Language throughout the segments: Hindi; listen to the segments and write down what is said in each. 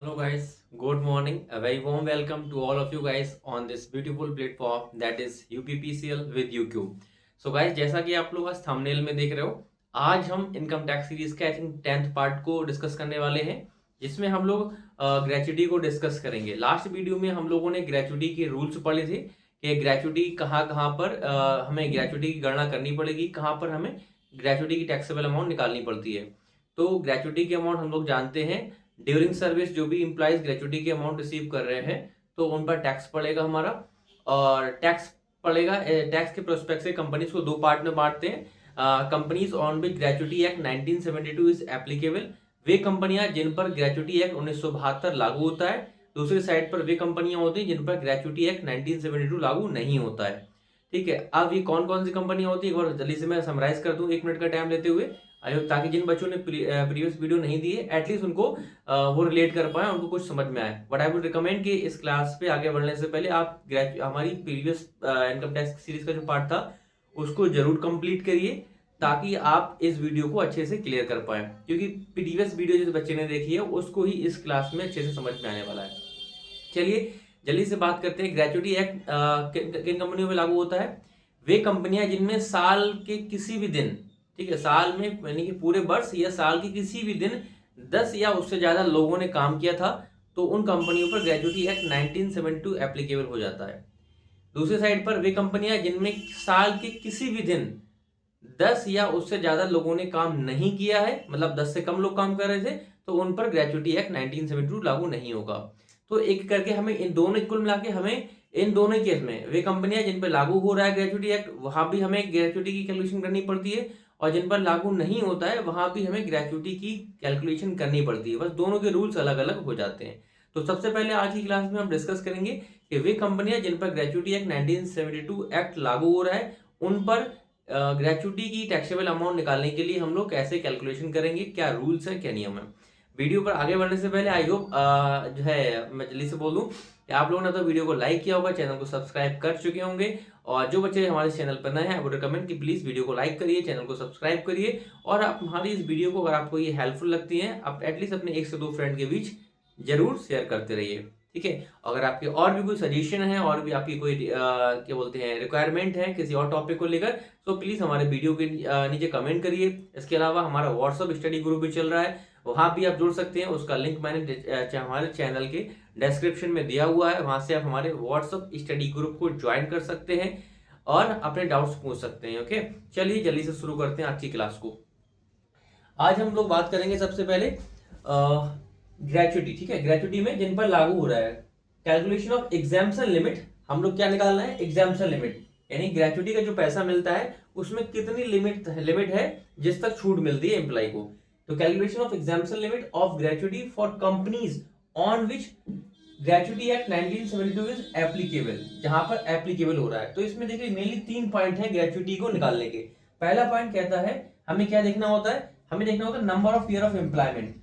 Hello guys, good morning. A very warm welcome to all of you guys on this beautiful platform that is UPPCL with UQ. So guys, जैसा कि आप लोग आज थंबनेल में देख रहे हो, आज हम इनकम टैक्स सीरीज के आई थिंक 10th पार्ट को डिस्कस करने वाले हैं, जिसमें हम लोग ग्रेचुटी को डिस्कस करेंगे। लास्ट वीडियो में हम लोगों ने ग्रेचुटी के रूल्स पढ़े थे कि ग्रेचुटी कहाँ कहाँ पर हमें ग्रेचुटी की गणना करनी पड़ेगी, कहाँ पर हमें ग्रेचुटी की टैक्सेबल अमाउंट निकालनी पड़ती है। तो ग्रेचुटी की अमाउंट हम लोग जानते हैं, ड्यूरिंग सर्विस जो भी इम्प्लॉइज ग्रेचुटी की अमाउंट रिसीव कर रहे हैं तो उन पर टैक्स पड़ेगा हमारा। और टैक्स पड़ेगा, टैक्स के प्रोस्पेक्ट से कंपनीज को दो पार्ट में बांटते हैं। Companies on which gratuity act 1972 is applicable, वे कंपनियां जिन पर ग्रेचुटी एक्ट 1972 लागू होता है। दूसरी साइड पर वे कंपनियां होती हैं जिन पर ग्रेचुटी एक्ट 1972 लागू नहीं होता है। ठीक है, अब ये कौन कौन सी कंपनियां होती है एक बार जल्दी से मैं समराइज कर दूं 1 मिनट का टाइम लेते हुए, ताकि जिन बच्चों ने प्रीवियस वीडियो नहीं दी है एटलीस्ट उनको वो रिलेट कर पाए, उनको कुछ समझ में आए। बट आई वुड रिकमेंड कि इस क्लास पे आगे बढ़ने से पहले आप हमारी प्रीवियस इनकम टैक्स सीरीज का जो पार्ट था उसको जरूर कंप्लीट करिए, ताकि आप इस वीडियो को अच्छे से क्लियर कर पाए, क्योंकि प्रीवियस वीडियो जिस बच्चे ने देखी है उसको ही इस क्लास में अच्छे से समझ में आने वाला है। चलिए जल्दी से बात करते हैं। ग्रेचुटी एक्ट किन कंपनियों में लागू होता है? वे कंपनियां जिनमें साल के किसी भी दिन, ठीक है, साल में यानी कि पूरे वर्ष या साल के किसी भी दिन 10 या उससे ज्यादा लोगों ने काम किया था, तो उन कंपनियों पर ग्रेचुटी एक्ट 1972 एप्लीकेबल हो जाता है। दूसरी साइड पर वे कंपनियां जिनमें साल के किसी भी दिन 10 या उससे ज्यादा लोगों ने काम नहीं किया है, मतलब 10 से कम लोग काम कर रहे थे, तो उन पर ग्रेचुटी एक्ट 1972 लागू नहीं होगा। तो एक करके हमें इन दोनों कुल मिला के हमें इन दोनों केस में वे कंपनियां जिन पर लागू हो रहा है ग्रेचुटी एक्ट, वहां भी हमें ग्रेचुटी की कैलकुलेशन करनी पड़ती है, और जिन पर लागू नहीं होता है वहां भी हमें ग्रेचुटी की कैलकुलेशन करनी पड़ती है। बस दोनों के रूल्स अलग अलग हो जाते हैं। तो सबसे पहले आज की क्लास में हम डिस्कस करेंगे कि वे कंपनियां जिन पर ग्रेचुटी एक्ट 1972 एक्ट लागू हो रहा है उन पर ग्रेचुटी की टैक्सेबल अमाउंट निकालने के लिए हम लोग कैसे कैलकुलेशन करेंगे, क्या रूल्स है क्या नियम है। वीडियो पर आगे बढ़ने से पहले आई होप जो है मैं जल्दी से बोल दूं कि आप लोगों ने तो वीडियो को लाइक किया होगा, चैनल को सब्सक्राइब कर चुके होंगे, और जो बच्चे हमारे चैनल पर नए हैं आई वुड रिकमेंड कि प्लीज वीडियो को लाइक करिए, चैनल को सब्सक्राइब करिए, और आप हमारी इस वीडियो को अगर आपको ये हेल्पफुल लगती है आप एटलीस्ट अपने 1 से 2 फ्रेंड के बीच जरूर शेयर करते रहिए। ठीक है, अगर आपके और भी कोई सजेशन है और भी आपकी कोई क्या बोलते हैं रिक्वायरमेंट है किसी और टॉपिक को लेकर, तो प्लीज हमारे वीडियो के नीचे कमेंट करिए। इसके अलावा हमारा व्हाट्सअप स्टडी ग्रुप भी चल रहा है, वहां भी आप जुड़ सकते हैं। उसका लिंक मैंने हमारे चैनल के डिस्क्रिप्शन में दिया हुआ है, वहां से आप हमारे व्हाट्सअप स्टडी ग्रुप को ज्वाइन कर सकते हैं और अपने डाउट्स पूछ सकते हैं। ओके, चलिए जल्दी से शुरू करते हैं आज की क्लास को। आज हम लोग बात करेंगे सबसे पहले ग्रेचुटी। ठीक है, ग्रेचुटी में जिन पर लागू हो रहा है कैलकुलेशन ऑफ एग्जाम्पशन लिमिट। हम लोग क्या निकालना है? एग्जाम्पशन लिमिट, यानी ग्रेचुटी का जो पैसा मिलता है उसमें कितनी लिमिट है जिस तक छूट मिलती है एम्प्लॉय को। तो calculation of exemption limit of gratuity for companies on which gratuity act 1972 is applicable, जहां पर एप्लीकेबल हो रहा है। तो इसमें देखिए मेनली 3 पॉइंट है ग्रेचुटी को निकालने के। पहला पॉइंट कहता है हमें क्या देखना होता है, हमें देखना होता है number of year of employment.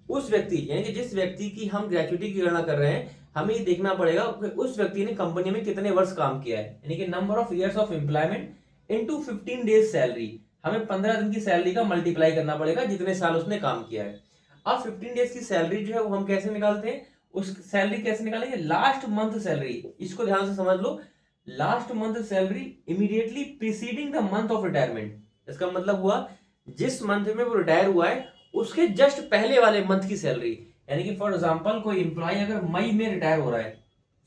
उस व्यक्ति यानी कि जिस व्यक्ति की हम ग्रेचुटी की गणना कर रहे हैं, हमें ये देखना पड़ेगा कि उस व्यक्ति ने कंपनी में कितने वर्ष काम किया है, यानी कि number of years of employment into 15 days salary. हमें 15 दिन की सैलरी का मल्टीप्लाई करना पड़ेगा जितने साल उसने काम किया है। अब 15 डेज की सैलरी जो है वो हम कैसे निकालते हैं? उस सैलरी कैसे निकालेंगे? लास्ट मंथ सैलरी, इसको ध्यान से समझ लो। Last month salary immediately preceding the month of retirement. इसका मतलब हुआ जिस मंथ में वो रिटायर हुआ है उसके जस्ट पहले वाले मंथ की सैलरी। यानी कि फॉर एग्जांपल कोई एम्प्लॉय अगर मई में रिटायर हो रहा है,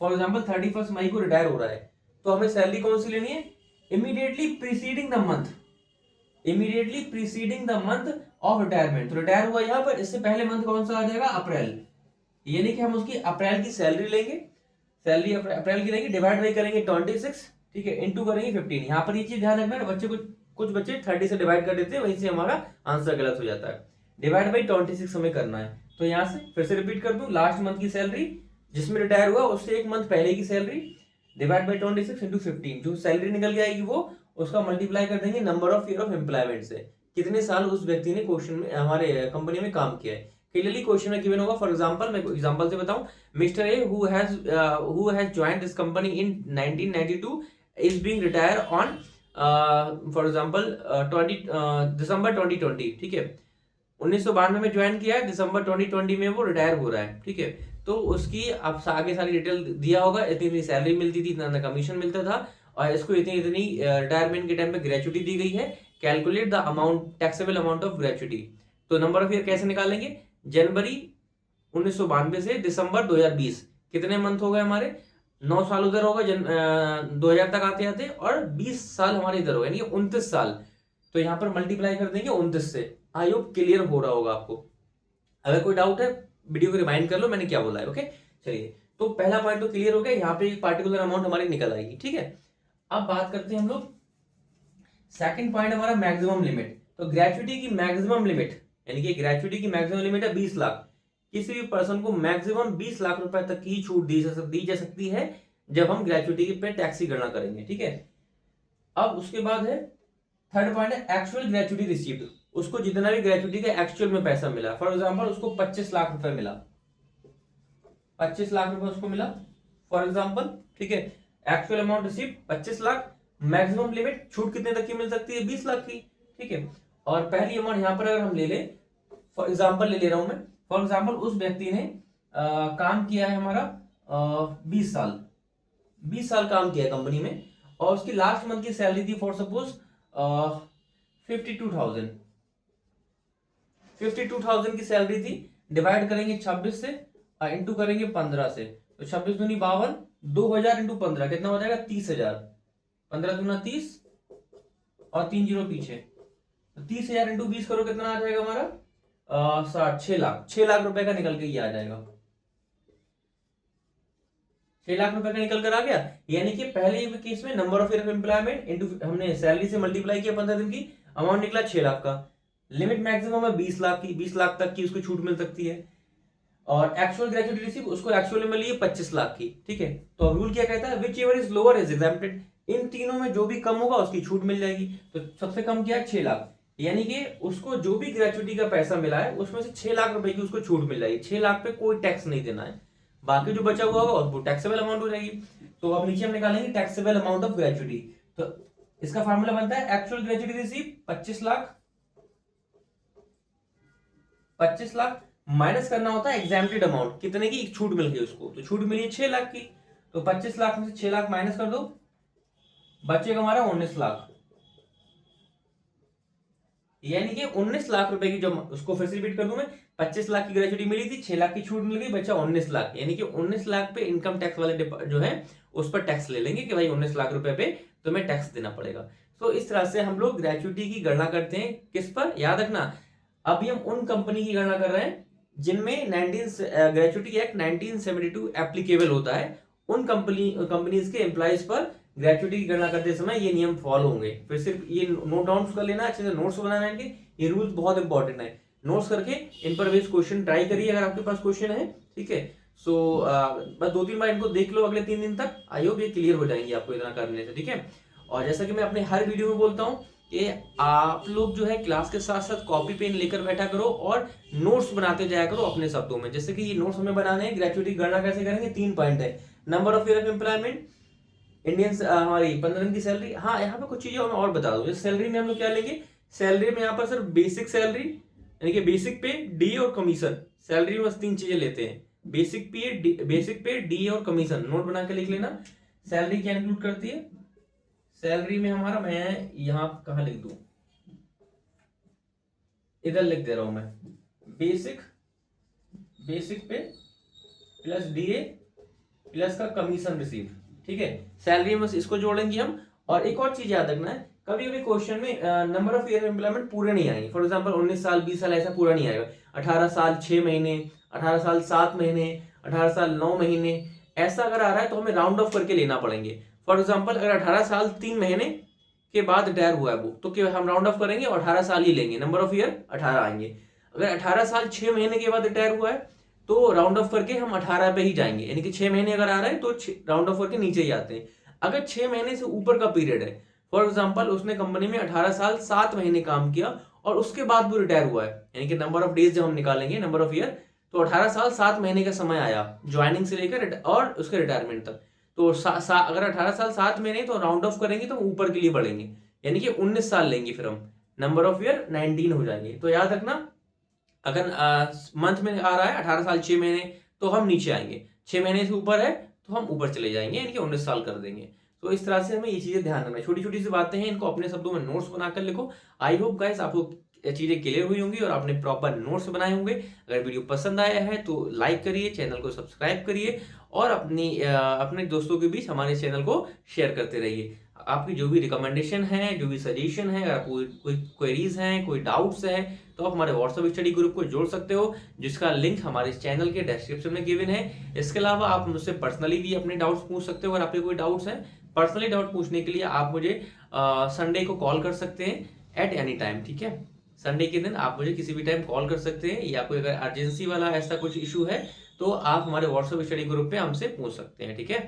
फॉर एग्जांपल 31 मई को रिटायर हो रहा है, तो हमें सैलरी कौन सी लेनी है? Immediately preceding the month, immediately preceding the month of retirement. तो रिटायर हुआ यहां पर, इससे पहले मंथ कौन सा आ जाएगा? अप्रैल। यानी कि हम उसकी अप्रैल की सैलरी लेंगे, सैलरी अप्रैल की लेंगे, डिवाइड बाई करेंगे 26, ठीक है, इंटू करेंगे 15। यहाँ पर ये चीज ध्यान रखना है, बच्चे कुछ बच्चे 30 से डिवाइड कर देते हैं, वहीं से हमारा आंसर गलत हो जाता है। डिवाइड बाई 26 हमें करना है। तो यहाँ से फिर से रिपीट कर दूं, लास्ट मंथ की सैलरी जिसमें रिटायर हुआ उससे 1 मंथ पहले की सैलरी, डिवाइड बाई 26 इंटू 15। जो सैलरी निकल के आएगी वो उसका मल्टीप्लाई कर देंगे number of year of employment से, कितने साल उस व्यक्ति ने क्वेश्चन में हमारे कंपनी में काम किया है। क्लियरली क्वेश्चन में गिवन होगा। फॉर एग्जांपल मैं एग्जांपल से बताऊं, mister A who has joined this company in 1992 is being retire on for example 20 दिसंबर 2020। ठीक है, 1992 में ज्वाइन किया है, दिसंबर 2020 में वो रिटायर हो रहा है, ठीक है। तो उसकी अब आगे सारी डिटेल दिया होगा, इतनी इतनी सैलरी मिलती थी, इतना कमीशन मिलता था, और इसको इतनी इतनी रिटायरमेंट के टाइम पे ग्रेचुटी दी गई है। Calculate the amount, taxable amount of gratuity. तो नंबर ऑफ ईयर कैसे निकालेंगे? जनवरी 1992 से दिसंबर 2020, कितने मंथ हो गए हमारे? 9 साल उधर होगा 2000 तक आते आते, और 20 साल हमारे इधर होगा, यानी 29 साल। तो यहाँ पर मल्टीप्लाई कर देंगे 29 से। आई होप क्लियर हो रहा होगा आपको। अगर कोई डाउट है वीडियो को रिमाइंड कर लो मैंने क्या बोला है, ओके। चलिए, तो पहला पॉइंट तो क्लियर हो गया, यहाँ पे एक पार्टिकुलर अमाउंट हमारी निकल आएगी, ठीक है। अब बात करते हैं हम लोग, सेकंड पॉइंट हमारा मैक्सिमम लिमिट। तो ग्रेचुटी की मैक्सिमम लिमिट, यानी कि ग्रेचुटी की मैक्सिमम लिमिट है 20 लाख। किसी भी पर्सन को मैक्सिमम 20 लाख रुपए तक की छूट दी जा सकती है जब हम ग्रेचुटी पे टैक्स की गणना करेंगे, ठीक है। अब उसके बाद है थर्ड पॉइंट है एक्चुअल ग्रेचुटी रिसीव्ड। उसको जितना भी ग्रेचुटी का एक्चुअल में पैसा मिला, फॉर एग्जांपल उसको 25 लाख रुपए मिला, 25 लाख रुपए उसको मिला फॉर एग्जांपल, ठीक है। Actual amount receive 25 lakh, maximum limit छूट कितने तक की मिल सकती है? 20 लाख की, ठीक है। और पहली अमाउंट यहां पर अगर हम ले लें, फॉर एग्जांपल ले रहा हूं मैं, फॉर एग्जांपल उस व्यक्ति ने काम किया है हमारा 20 साल, 20 साल काम किया है कंपनी में, और उसकी लास्ट मंथ की सैलरी थी फॉर सपोज 52,000, 52,000 की सैलरी थी। डिवाइड करेंगे 26 से, इंटू करेंगे 15 से, तो 26 दूनी 52, 2000 इंटू 15 कितना हो जाएगा? 30,000। 15 दूना 30 और 3 जीरो पीछे, तो 30,000 इंटू 20 करो, कितना आ जाएगा हमारा? 60, 6 लाख, 6 लाख रुपए का निकल के ये आ जाएगा, 6 लाख रुपए का निकल कर आ गया। यानी कि पहले केस में number of year of employment into हमने सैलरी से मल्टीप्लाई किया 15 दिन की, अमाउंट निकला 6 लाख का। लिमिट मैक्सिमम है 20 लाख की, 20 लाख तक की उसको छूट मिल सकती है। और एक्चुअल ग्रेचुटी रिसीव उसको एक्चुअल में मिली 25 लाख की, ठीक है। तो रूल क्या कहता है? Whichever is lower is exempted. इन तीनों में जो भी कम होगा उसकी छूट मिल जाएगी। तो सबसे कम क्या है? 6 लाख, यानी कि उसको जो भी ग्रेचुटी का पैसा मिला है उसमें से 6 लाख रुपए की उसको छूट मिल जाएगी। 6 लाख पे कोई टैक्स नहीं देना है, बाकी जो बचा हुआ होगा वो टैक्सेबल अमाउंट हो जाएगी। तो अब नीचे हम निकालेंगे टैक्सेबल अमाउंट ऑफ ग्रेचुटी। तो इसका फार्मूला बनता है actual gratuity receive 25 lakh, 25 lakh minus करना होता है एग्जाम्प्टेड अमाउंट, कितने की छूट मिल गई उसको, तो छूट मिली है 6 लाख की। तो 25 लाख में से 6 लाख माइनस कर दो, बचेगा हमारा 19 लाख। यानी कि 19 लाख रुपए की, जो उसको फिर से रिपीट कर दूं मैं, 25 लाख की ग्रेचुटी मिली थी, 6 लाख की छूट मिल गई, बचा 19 लाख। यानी कि 19 लाख पे इनकम टैक्स वाले जो है उस पर टैक्स ले लेंगे कि भाई 19 लाख रुपए पे तुम्हें टैक्स देना पड़ेगा। तो इस तरह से हम लोग ग्रेचुटी की गणना करते हैं। किस पर? याद रखना, अभी हम उन कंपनी की गणना कर रहे हैं जिनमें ग्रेचुटी एक्ट 1972 एप्लीकेबल होता है। उन कंपनीज के एम्प्लॉइज पर ग्रेचुटी की गणना करते समय ये नियम फॉलो होंगे। फिर सिर्फ ये नोट डाउन कर लेना, अच्छे से नोट्स बनाना है, ये रूल्स बहुत इंपॉर्टेंट है। नोट्स करके इन पर बेस्ड क्वेश्चन ट्राई करिए अगर आपके पास क्वेश्चन है, ठीक है। सो बस 2-3 बार इनको देख लो अगले 3 दिन तक, आई होप ये क्लियर हो जाएंगे आपको इतना करने से, ठीक है। और जैसा कि मैं अपने हर वीडियो में बोलता हूँ कि आप लोग जो है क्लास के साथ साथ कॉपी पेन लेकर बैठा करो और नोट्स बनाते जाया करो अपने शब्दों में। जैसे कि ये नोट्स हमें बनाने हैं, ग्रेचुटी गणना कैसे करेंगे, 3 पॉइंट है। Number of year of employment, Indians हमारी 15 दिन की सैलरी। हाँ, यहाँ पे कुछ चीजें मैं और बता दूं, जैसे सैलरी में हम लोग क्या लेंगे, सैलरी में यहाँ पर सिर्फ बेसिक सैलरी, यानी कि बेसिक पे, डी और कमीशन। सैलरी में बस 3 चीजें लेते हैं, बेसिक पे, डी और कमीशन। नोट बना के लिख लेना। सैलरी क्या इंक्लूड करती है? सैलरी में हमारा, मैं यहाँ कहा लिख दूं, इधर लिख दे रहा हूं मैं, बेसिक पे प्लस डीए प्लस का कमीशन रिसीव, ठीक है। सैलरी में इसको जोड़ेंगे हम। और एक और चीज याद रखना है, कभी कभी क्वेश्चन में नंबर ऑफ ईयर एम्प्लॉयमेंट पूरे नहीं आएंगे। फॉर एग्जांपल 19 साल 20 साल ऐसा पूरा नहीं आएगा। 18 साल 6 महीने, 18 साल 7 महीने, 18 साल 9 महीने, ऐसा अगर आ रहा है तो हमें राउंड ऑफ करके लेना पड़ेंगे। फॉर एग्जाम्पल अगर 18 साल 3 महीने के बाद रिटायर हुआ है वो, तो क्या हम राउंड ऑफ करेंगे और 18 साल ही लेंगे, नंबर ऑफ ईयर 18 आएंगे। अगर 18 साल 6 महीने के बाद रिटायर हुआ है तो राउंड ऑफ करके हम 18 पे ही जाएंगे, यानी कि 6 महीने अगर आ रहा है तो राउंड ऑफ करके नीचे ही आते हैं। अगर 6 महीने से ऊपर का पीरियड है, फॉर एग्जांपल उसने कंपनी में 18 साल 7 महीने काम किया और उसके बाद वो रिटायर हुआ है, यानी कि नंबर ऑफ डेज जब हम निकालेंगे, नंबर ऑफ ईयर, तो 18 साल 7 महीने का समय आया ज्वाइनिंग से लेकर और उसके रिटायरमेंट तक। तो अगर 18 साल 7 महीने तो राउंड ऑफ करेंगे तो ऊपर के लिए बढ़ेंगे, यानी कि 19 साल लेंगे, फिर हम नंबर ऑफ ईयर 19 हो जाएंगे। तो याद रखना अगर मंथ में आ रहा है 18 साल 6 महीने तो हम नीचे आएंगे, 6 महीने से ऊपर है तो हम ऊपर चले जाएंगे, यानी कि 19 साल कर देंगे। तो इस तरह से हमें ये चीजें ध्यान रखना है, छोटी छोटी सी बातें हैं, इनको अपने शब्दों में नोट्स बनाकर लिखो। आई होप गाइस आपको चीजें क्लियर हुई होंगी और आपने प्रॉपर नोट्स बनाए होंगे। अगर वीडियो पसंद आया है तो लाइक करिए, चैनल को सब्सक्राइब करिए और अपने दोस्तों के बीच हमारे चैनल को शेयर करते रहिए। आपकी जो भी रिकमेंडेशन है, जो भी सजेशन है, अगर आपको कोई क्वेरीज हैं, कोई डाउट्स हैं, तो आप हमारे व्हाट्सएप स्टडी ग्रुप को जोड़ सकते हो, जिसका लिंक हमारे चैनल के डिस्क्रिप्शन में गिवन है। इसके अलावा आप मुझसे पर्सनली भी अपने डाउट्स पूछ सकते हो। अगर आपके कोई डाउट्स हैं, पर्सनली डाउट पूछने के लिए आप मुझे संडे को कॉल कर सकते हैं एट एनी टाइम, ठीक है। संडे के दिन आप मुझे किसी भी टाइम कॉल कर सकते हैं, या कोई अगर अर्जेंसी वाला ऐसा कुछ इशू है तो आप हमारे व्हाट्सएप स्टडी ग्रुप पे हमसे पूछ सकते हैं, ठीक है।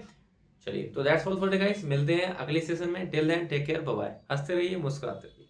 चलिए, तो that's all for the guys, मिलते हैं अगले सेशन में। Till then take care, bye bye. हंसते रहिए, मुस्कुराते रहिए।